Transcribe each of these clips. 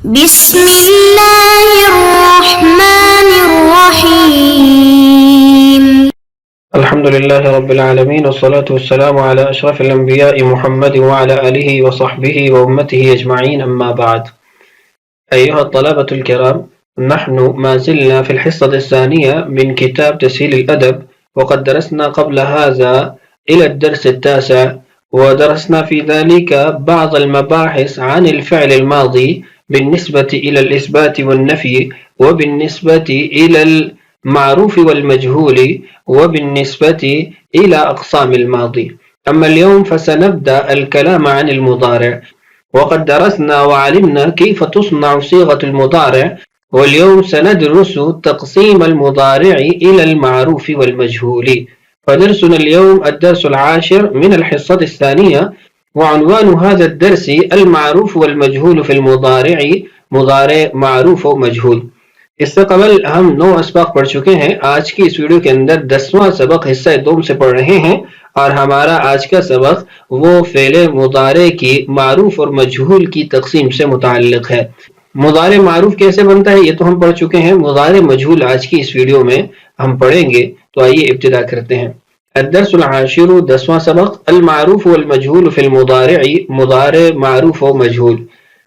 بسم الله الرحمن الرحيم. الحمد لله رب العالمين، والصلاة والسلام على أشرف الأنبياء محمد وعلى آله وصحبه وأمته أجمعين، أما بعد. أيها الطلبة الكرام، نحن ما زلنا في الحصة الثانية من كتاب تسهيل الأدب، وقد درسنا قبل هذا إلى الدرس التاسع، ودرسنا في ذلك بعض المباحث عن الفعل الماضي بالنسبة إلى الإثبات والنفي، وبالنسبة إلى المعروف والمجهول، وبالنسبة إلى أقسام الماضي. أما اليوم فسنبدأ الكلام عن المضارع، وقد درسنا وعلمنا كيف تصنع صيغة المضارع، واليوم سندرس تقسيم المضارع إلى المعروف والمجهول. فدرسنا اليوم الدرس العاشر من الحصة الثانية، وعنوان هذا الدرس المعروف والمجهول في المضارع، مضارع معروف و مجهول. اس سے قبل ہم 9 اسباق پڑھ چکے ہیں. آج کی اس ویڈیو کے اندر 10واں سبق حصہ دوم سے پڑھ رہے ہیں، اور ہمارا آج کا سبق وہ فعل مضارع کی معروف اور مجہول کی تقسیم سے متعلق ہے. مضارع معروف کیسے بنتا ہے یہ تو ہم پڑھ چکے ہیں. مضارع مجہول آج کی اس ویڈیو میں ہم پڑھیں گے، تو آئیے ابتدا کرتے ہیں. الدرس العاشر، 10واں سبق، المعروف والمجہول فی المضارع، مضارع معروف و مجہول.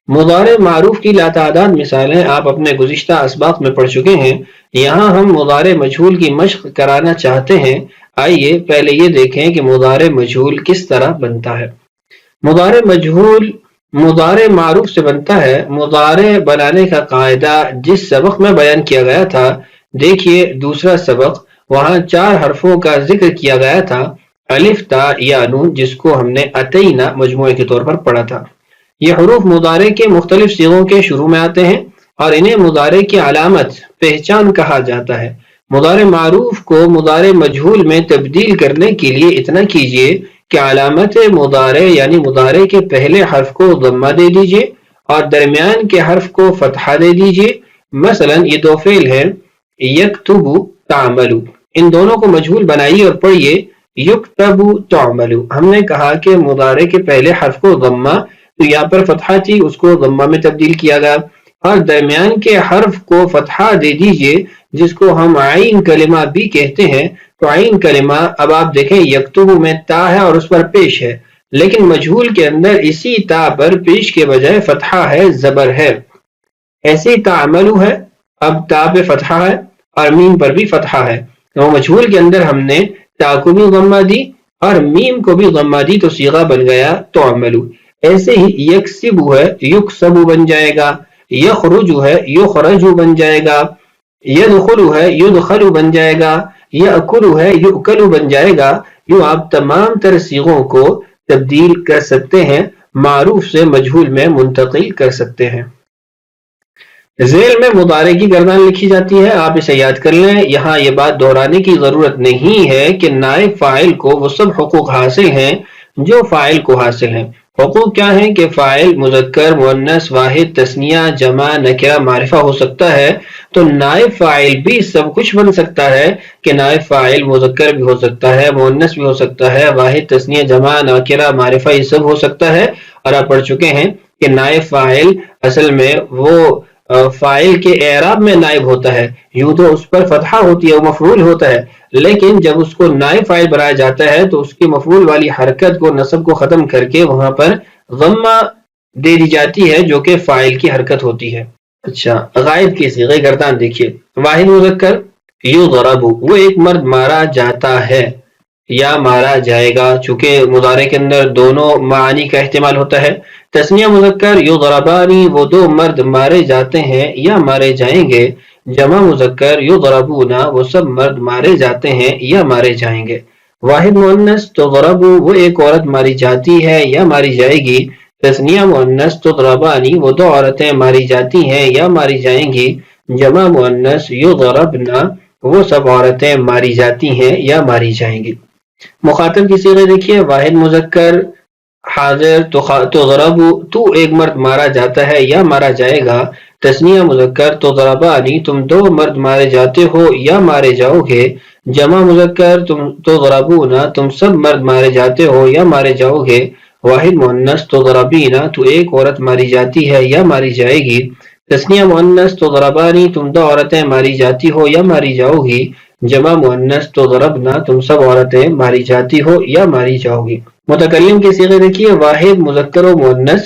مضارع معروف کی لاتعداد مثالیں آپ اپنے گزشتہ اسباق میں پڑھ چکے ہیں. یہاں ہم مضارع مجہول کی مشق کرانا چاہتے ہیں. آئیے پہلے یہ دیکھیں کہ مضارع مجہول کس طرح بنتا ہے. مضارع مجہول مضارع معروف سے بنتا ہے. مضارع بنانے کا قاعدہ جس سبق میں بیان کیا گیا تھا، دیکھیے دوسرا سبق، وہاں 4 حرفوں کا ذکر کیا گیا تھا، الف، تا، یا، نون، جس کو ہم نے اتینا مجموعے کے طور پر پڑھا تھا. یہ حروف مضارع کے مختلف صیغوں کے شروع میں آتے ہیں، اور انہیں مضارع کی علامت، پہچان کہا جاتا ہے. مضارع معروف کو مضارع مجہول میں تبدیل کرنے کے لیے اتنا کیجئے کہ علامت مضارع یعنی مضارع کے پہلے حرف کو ضمہ دے دیجئے اور درمیان کے حرف کو فتحہ دے دیجئے. مثلا یہ 2 فعل ہیں، یکتب، تعمل. ان دونوں کو مجہول بنائیے اور پڑھیے یکتب تعمل. ہم نے کہا کہ مضارع کے پہلے حرف کو ضمہ، تو یہاں پر فتحہ تھی، اس کو ضمہ میں تبدیل کیا گیا، اور درمیان کے حرف کو فتحہ دے دیجئے جس کو ہم عین کلمہ بھی کہتے ہیں. تو عین کلمہ، اب آپ دیکھیں یکتب میں تا ہے اور اس پر پیش ہے، لیکن مجہول کے اندر اسی تا پر پیش کے بجائے فتحہ ہے، زبر ہے. ایسے ہی تعمل ہے، اب تا پہ فتحہ ہے اور میم پر بھی فتحہ ہے. تو مجہول کے اندر ہم نے تا کو بھی ضمہ دی اور میم کو بھی ضمہ دی، تو صیغہ بن گیا تعمل. ایسے ہی یکسب ہے، یکسب بن جائے گا. یخرج ہے، یخرج بن جائے گا. یدخل ہے، یدخل بن جائے گا. یأکل ہے، یؤکل بن جائے گا. یوں آپ تمام تر صیغوں کو تبدیل کر سکتے ہیں، معروف سے مجہول میں منتقل کر سکتے ہیں. ذیل میں مضارع کی گردان لکھی جاتی ہے، آپ اسے یاد کر لیں. یہاں یہ بات دہرانے کی ضرورت نہیں ہے کہ نائب فاعل کو وہ سب حقوق حاصل ہیں جو فاعل کو حاصل ہیں. حقوق کیا ہیں کہ فاعل مذکر، مؤنث، واحد، تثنیہ، جمع، نکرہ، معرفہ ہو سکتا ہے. تو نائب فاعل بھی سب کچھ بن سکتا ہے کہ نائب فاعل مذکر بھی ہو سکتا ہے، مؤنث بھی ہو سکتا ہے، واحد، تثنیہ، جمع، نکرہ، معرفہ، یہ سب ہو سکتا ہے. اور آپ پڑھ چکے ہیں کہ نائب فاعل اصل میں وہ فاعل کے اعراب میں نائب ہوتا ہے. یوں تو اس پر فتحہ ہوتی ہے، وہ مفعول ہوتا ہے، لیکن جب اس کو نائب فاعل بنایا جاتا ہے تو اس کی مفعول والی حرکت کو، نصب کو ختم کر کے وہاں پر ضمہ دے دی جاتی ہے جو کہ فاعل کی حرکت ہوتی ہے. اچھا، غائب کی صیغہ گردان دیکھیے. واحد مذکر، یضرب، وہ ایک مرد مارا جاتا ہے یا مارا جائے گا، چونکہ مضارع کے اندر دونوں معانی کا احتمال ہوتا ہے. تثنیہ مذکر، یضربانی، وہ 2 مرد مارے جاتے ہیں یا مارے جائیں گے. جمع مذکر، یضربون، وہ سب مرد مارے جاتے ہیں یا مارے جائیں گے. واحد مؤنث، تضرب، وہ ایک عورت ماری جاتی ہے یا ماری جائے گی. تثنیہ مؤنث، تضربانی، وہ 2 عورتیں ماری جاتی ہیں یا ماری جائیں گی. جمع مؤنث، یضربنا، وہ سب عورتیں ماری جاتی ہیں یا ماری جائیں گی. مخاطب کی صیغہ دیکھیے. واحد مذکر، حاضر، تضرب، تو ایک مرد مارا جاتا ہے یا مارا جائے گا. تثنیہ مذکر، تضربانی، تم 2 مرد مارے جاتے ہو یا مارے جاؤ گے. جمع مذکر، تضربون، تم سب مرد مارے جاتے ہو یا مارے جاؤ گے. واحد مؤنث، تضربین، تو ایک عورت ماری جاتی ہے یا ماری جائے گی. تسنیہ مؤنث تضربانی، تم دو عورتیں ماری جاتی ہو یا ماری جاؤ گی. جمع مؤنث تضربنا، تم سب عورتیں ماری جاتی ہو یا ماری جاؤ گی. متکلم کے صیغے دیکھیے، واحد مذکر و مؤنث.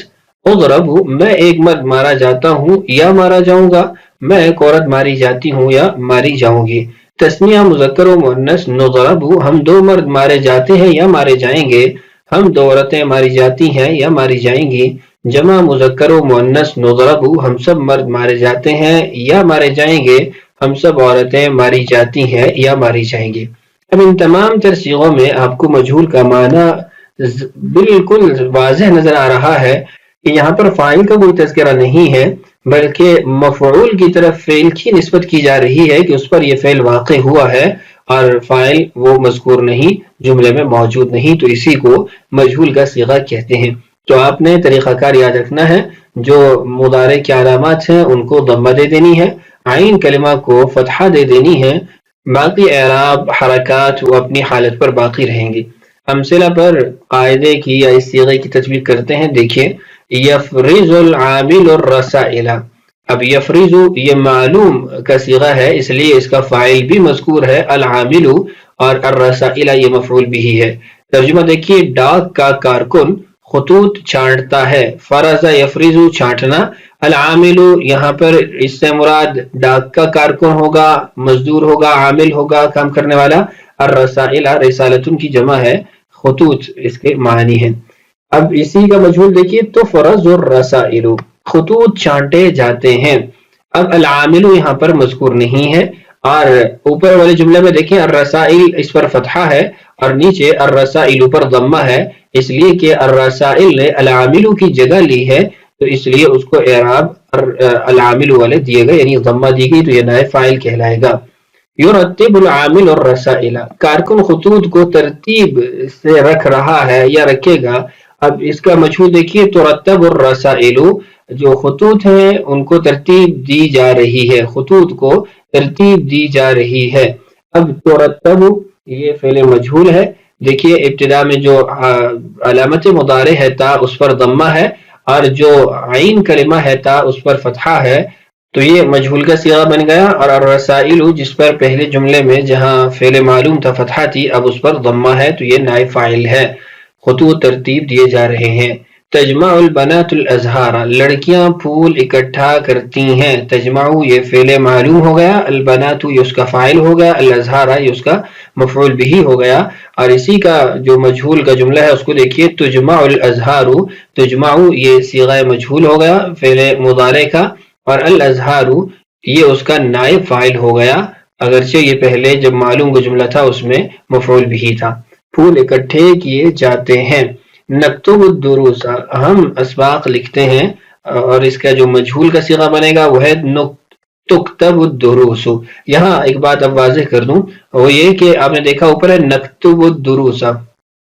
اضرب، میں ایک مرد مارا جاتا ہوں یا مارا جاؤں گا. میں ایک عورت ماری جاتی ہوں یا ماری جاؤں گی. تسنیہ مذکر و مؤنث نضرب، ہم دو مرد مارے جاتے ہیں یا مارے جائیں گے. ہم دو عورتیں ماری جاتی ہیں یا ماری جائیں گی. جمع مذکر و مؤنث نضرب، ہم سب مرد مارے جاتے ہیں یا مارے جائیں گے. ہم سب عورتیں ماری جاتی ہیں یا ماری جائیں گی. اب ان تمام تر صیغوں میں آپ کو مجہول کا معنی بالکل واضح نظر آ رہا ہے کہ یہاں پر فاعل کا کوئی تذکرہ نہیں ہے، بلکہ مفعول کی طرف فعل کی نسبت کی جا رہی ہے کہ اس پر یہ فعل واقع ہوا ہے اور فاعل وہ مذکور نہیں، جملے میں موجود نہیں، تو اسی کو مجہول کا صیغہ کہتے ہیں. تو آپ نے طریقہ کار یاد رکھنا ہے، جو مضارع کی علامات ہیں ان کو ضمہ دے دینی ہے، عین کلمہ کو فتحہ دے دینی ہے، باقی اعراب حرکات وہ اپنی حالت پر باقی رہیں گی. امثلہ پر قاعدے کی یا اس صیغے کی تطبیق کرتے ہیں. دیکھیے، یفرز العامل الرسائل. اب یفرز یہ معلوم کا صیغہ ہے، اس لیے اس کا فاعل بھی مذکور ہے العامل، اور الرسائل یہ مفعول بھی ہے. ترجمہ دیکھیے، ڈاک کا کارکن خطوط چھانٹتا ہے. فرض یفرز چھانٹنا، العامل یہاں پر اس سے مراد ڈاک کا کارکن ہوگا، مزدور ہوگا، عامل ہوگا، کام کرنے والا. الرسائل رسالتن کی جمع ہے، خطوط اس کے معنی ہیں. اب اسی کا مجہول دیکھیے، تو فرض الرسائل خطوط چھانٹے جاتے ہیں. اب العامل یہاں پر مذکور نہیں ہے، اور اوپر والے جملے میں دیکھیں الرسائل اس پر فتحہ ہے اور نیچے الرسائل پر ضمہ ہے، اس لیے کہ الرسائل نے العامل کی جگہ لی ہے، تو اس لیے اس کو اعراب العامل والے دیے گئے، یعنی ضمہ دی گئی، تو یہ نائب فاعل کہلائے گا. یرتب العامل الرسائل، کارکن خطوط کو ترتیب سے رکھ رہا ہے یا رکھے گا. اب اس کا مجہول دیکھیے، ترتب الرسائل جو خطوط ہیں ان کو ترتیب دی جا رہی ہے، خطوط کو ترتیب دی جا رہی ہے. اب ترتب یہ فعل مجہول ہے. دیکھیے ابتدا میں جو علامت مضارع ہے تا اس پر ضمہ ہے، اور جو عین کلمہ ہے تا اس پر فتحہ ہے، تو یہ مجہول کا صیغہ بن گیا. اور الرسائل جس پر پہلے جملے میں جہاں فعل معلوم تھا فتحہ تھی، اب اس پر ضمہ ہے، تو یہ نائب فاعل ہے. خطوط ترتیب دیے جا رہے ہیں. تجمع البنات الازہار، لڑکیاں پھول اکٹھا کرتی ہیں. تجمع یہ فعل معلوم ہو گیا، البنات یہ اس کا فاعل ہو گیا، الازہار یہ اس کا مفعول بھی ہو گیا. اور اسی کا جو مجہول کا جملہ ہے اس کو دیکھیے، تجمع الازہار، تجمع یہ صیغہ مجہول ہو گیا فعل مضارع کا، اور الازہار یہ اس کا نائب فاعل ہو گیا، اگرچہ یہ پہلے جب معلوم کا جملہ تھا اس میں مفعول بھی تھا. پھول اکٹھے کیے جاتے ہیں. نکتب الدروس، ہم اسباق لکھتے ہیں، اور اس کا جو مجہول کا صیغہ بنے گا وہ ہے تکتب الدروس. یہاں ایک بات اب واضح کر دوں، وہ یہ کہ آپ نے دیکھا اوپر ہے نکتب الدروس،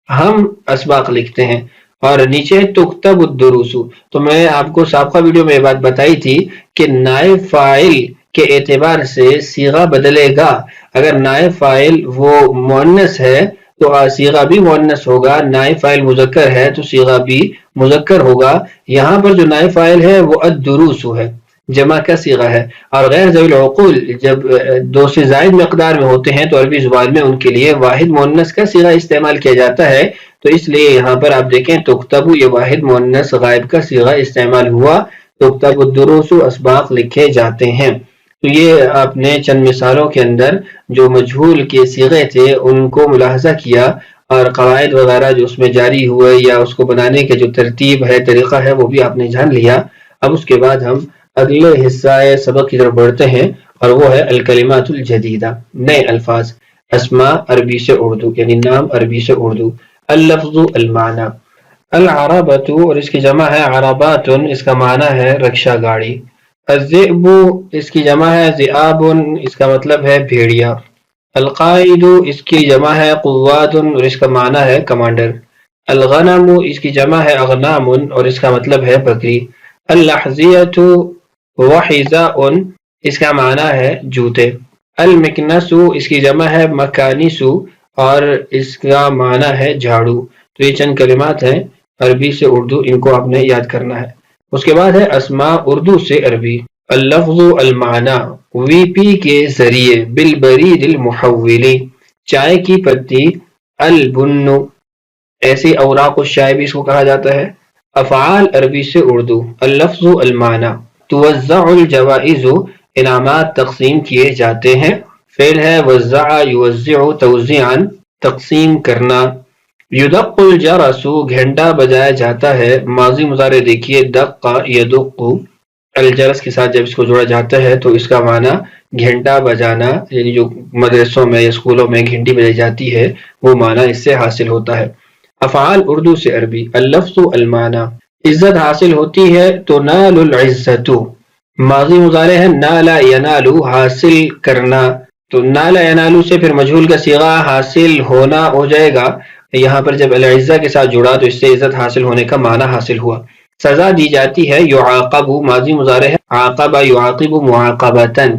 ہم اسباق لکھتے ہیں، اور نیچے تکتب الدروس. تو میں آپ کو سابقہ ویڈیو میں یہ بات بتائی تھی کہ نائب فاعل کے اعتبار سے صیغہ بدلے گا. اگر نائب فاعل وہ مؤنث ہے تو صیغہ بھی مؤنث ہوگا، نائب فاعل مذکر ہے تو صیغہ بھی مذکر ہوگا. یہاں پر جو نائب فاعل ہے وہ الدروس ہے، جمع کا صیغہ ہے. اور غیر ذوی العقول جب دو سے زائد مقدار میں ہوتے ہیں تو عربی زبان میں ان کے لیے واحد مؤنث کا صیغہ استعمال کیا جاتا ہے. تو اس لیے یہاں پر آپ دیکھیں تکتب یہ واحد مؤنث غائب کا صیغہ استعمال ہوا، تکتب الدروس اسباق لکھے جاتے ہیں. تو یہ آپ نے چند مثالوں کے اندر جو مجہول کے صیغے تھے ان کو ملاحظہ کیا، اور قواعد وغیرہ جو اس میں جاری ہوئے یا اس کو بنانے کے جو ترتیب ہے، طریقہ ہے، وہ بھی آپ نے جان لیا. اب اس کے بعد ہم اگلے حصہ سبق کی طرف بڑھتے ہیں، اور وہ ہے الکلمات الجدیدہ، نئے الفاظ. اسماء عربی سے اردو، یعنی نام عربی سے اردو. اللفظ المعنی، العربۃ اور اس کی جمع ہے عربات، اس کا معنی ہے رکشہ گاڑی. الذئب اس کی جمع ہے ذئاب، اس کا مطلب ہے بھیڑیا. القائد اس کی جمع ہے قواد اور اس کا معنی ہے کمانڈر. الغنم اس کی جمع ہے اغنام اور اس کا مطلب ہے بکری. اللحظیۃ وحذاء اس کا معنی ہے جوتے. المکنس اس کی جمع ہے مکانس اور اس کا معنی ہے جھاڑو. تو یہ چند کلمات ہیں عربی سے اردو، ان کو آپ نے یاد کرنا ہے. اس کے بعد ہے اسماء اردو سے عربی. اللفظ المعنی وی پی کے ذریعے بالبرید المحولی چائے کی پتی البن ایسی اوراق الشائع بھی اس کو کہا جاتا ہے. افعال عربی سے اردو اللفظ المعنی توزع الجوائز انعامات تقسیم کیے جاتے ہیں. فعل ہے وزع یوزع توزیعا تقسیم کرنا. یدق الجرس گھنٹا بجایا جاتا ہے. ماضی مضارع دیکھیے دق یدق الجرس کے ساتھ جب اس کو جوڑا جاتا ہے تو اس کا معنی گھنٹا بجانا یعنی جو مدرسوں میں یا اسکولوں میں گھنٹی بجائی جاتی ہے وہ معنی اس سے حاصل ہوتا ہے. افعال اردو سے عربی اللفظ المعنی عزت حاصل ہوتی ہے تو نال العزت ماضی مضارع ہے نالا ینالو حاصل کرنا تو نالا ینالو سے پھر مجہول کا صیغہ حاصل ہونا ہو جائے گا. یہاں پر جب العزہ کے ساتھ جڑا تو اس سے عزت حاصل ہونے کا معنی حاصل ہوا. سزا دی جاتی ہے یعاقب ماضی مضارع ہے عاقب یعاقب معاقبتاً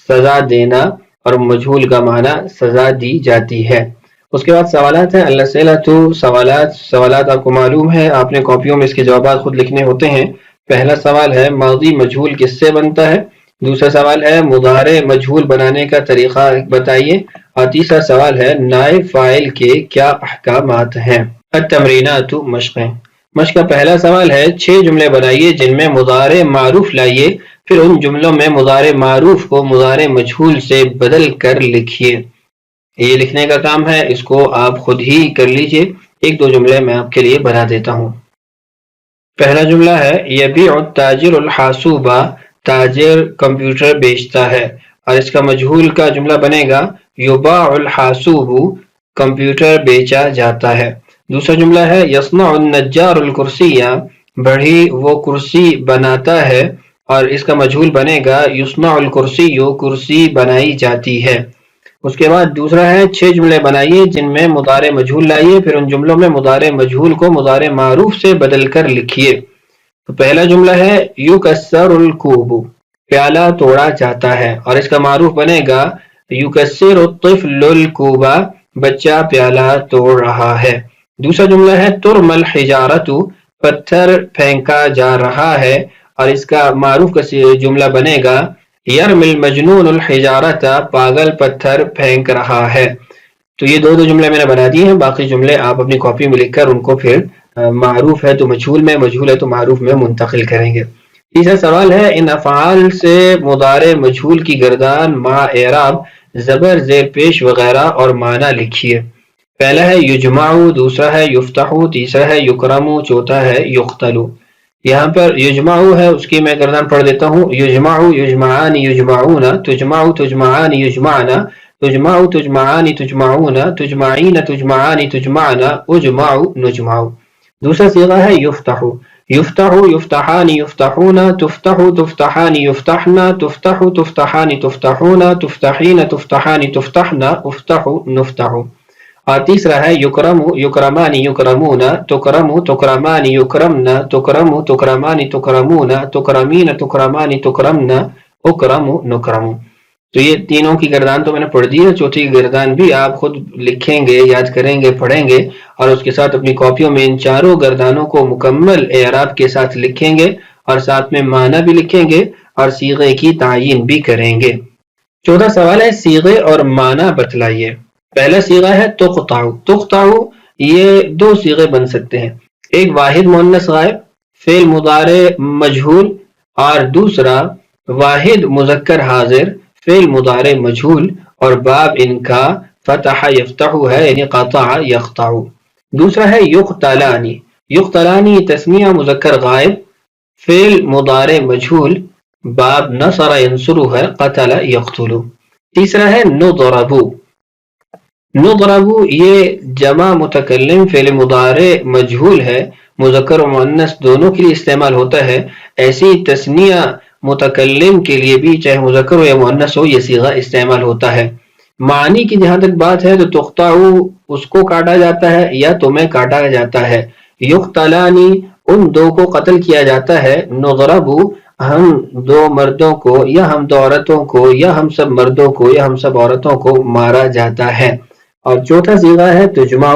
سزا دینا اور مجہول کا معنی سزا دی جاتی ہے. اس کے بعد سوالات ہیں الاسئلۃ سوالات آپ کو معلوم ہے آپ نے کاپیوں میں اس کے جوابات خود لکھنے ہوتے ہیں. پہلا سوال ہے ماضی مجہول کس سے بنتا ہے. دوسرا سوال ہے مضارع مجہول بنانے کا طریقہ بتائیے. اور تیسرا سوال ہے نائب فاعل کے کیا احکامات ہیں. التمرینات مشقیں. مشق کا پہلا سوال ہے 6 جملے بنائیے جن میں مضارع معروف لائیے پھر ان جملوں میں مضارع معروف کو مضارع مجہول سے بدل کر لکھیے. یہ لکھنے کا کام ہے اس کو آپ خود ہی کر لیجئے. ایک دو جملے میں آپ کے لیے بنا دیتا ہوں. پہلا جملہ ہے یبیع التاجر الحاسوب تاجر کمپیوٹر بیچتا ہے اور اس کا مجہول کا جملہ بنے گا یباع الحاسوب کمپیوٹر بیچا جاتا ہے. دوسرا جملہ ہے یصنع النجار الکرسی بڑھی وہ کرسی بناتا ہے اور اس کا مجہول بنے گا یصنع الکرسی کرسی بنائی جاتی ہے. اس کے بعد دوسرا ہے 6 جملے بنائیے جن میں مضارع مجہول لائیے پھر ان جملوں میں مضارع مجہول کو مضارع معروف سے بدل کر لکھیے. تو پہلا جملہ ہے یکسر الکوب پیالہ توڑا جاتا ہے اور اس کا معروف بنے گا یکسر الطفل الکوب بچہ پیالہ توڑ رہا ہے. دوسرا جملہ ہے ترمى الحجارۃ پتھر پھینکا جا رہا ہے اور اس کا معروف کا جملہ بنے گا یرمی المجنون الحجارۃ پاگل پتھر پھینک رہا ہے. تو یہ دو جملے میں نے بنا دیے ہیں. باقی جملے آپ اپنی کاپی میں لکھ کر ان کو پھر معروف ہے تو مجہول میں مجہول ہے تو معروف میں منتقل کریں گے. تیسرا سوال ہے ان افعال سے مضارع مجہول کی گردان مع اعراب زبر زیر پیش وغیرہ اور معنی لکھیے. پہلا ہے یجمع دوسرا ہے یفتح تیسرا ہے یکرم چوتھا ہے یقتل. یہاں پر یجمع ہے اس کی میں گردان پڑھ دیتا ہوں یجمع یجمعان یجمعون تجمع تجمعان یجمعن تجمع تجمعان تجمعون تجمعین تجمعان تجمعن اجمع نجمع. دوسرا صیغہ ہے یفتح یفتح یفتحان یفتحون تفتح تفتحان یفتحن تفتح تفتحان تفتحون تفتحین تفتحان تفتحن افتح نفتح. اور تیسرا ہے یکرم یکرمان یکرمون تکرم تکرمان یکرمن تکرم تکرمان تکرمون تکرمین تکرمان تکرمن اکرم نکرم. تو یہ تینوں کی گردان تو میں نے پڑھ دی ہے. چوتھی کی گردان بھی آپ خود لکھیں گے یاد کریں گے پڑھیں گے اور اس کے ساتھ اپنی کاپیوں میں ان چاروں گردانوں کو مکمل اعراب کے ساتھ لکھیں گے اور ساتھ میں معنی بھی لکھیں گے اور صیغے کی تعین بھی کریں گے. چوتھا سوال ہے صیغے اور معنی بتلائیے. پہلا صیغہ ہے تقطع. تقطع یہ دو صیغے بن سکتے ہیں. ایک واحد مؤنث غائب فعل مضارع مجہول اور دوسرا واحد مذکر حاضر فعل مضارع مجہول اور باب ان کا فتح یفتح ہے یعنی قطع یقطع. دوسرا ہے یقتلانی. یقتلانی تسمیہ مذکر غائب فعل مضارع مجہول باب نصر ینصر ہے قتل یقتل. تیسرا ہے نضرب. نضرب یہ جمع متکلم فعل مضارع مجہول ہے مذکر و مؤنث دونوں کے لیے استعمال ہوتا ہے. ایسی تثنیہ متکلم کے لیے بھی چاہے مذکر ہو یا مؤنث ہو یہ صیغہ استعمال ہوتا ہے. معنی کی جہاں تک بات ہے تو تقطع اس کو کاٹا جاتا ہے یا تمہیں کاٹا جاتا ہے. یقتلانی ان دو کو قتل کیا جاتا ہے. نضرب ہم دو مردوں کو یا ہم دو عورتوں کو یا ہم سب مردوں کو یا ہم سب عورتوں کو مارا جاتا ہے. اور چوتھا صیغہ ہے تجمع.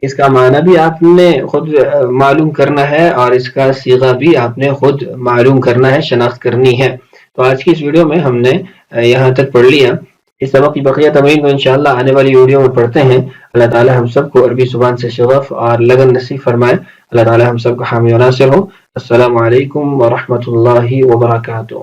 اس کا معنی بھی آپ نے خود معلوم کرنا ہے اور اس کا صیغہ بھی آپ نے خود معلوم کرنا ہے شناخت کرنی ہے. تو آج کی اس ویڈیو میں ہم نے یہاں تک پڑھ لیا. اس سبق کی بقیہ تمرین کو انشاءاللہ آنے والی ویڈیو میں پڑھتے ہیں. اللہ تعالی ہم سب کو عربی زبان سے شغف اور لگن نصیب فرمائے. اللہ تعالی ہم سب کو حامی و ناصر ہو. السلام علیکم ورحمۃ اللہ وبرکاتہ.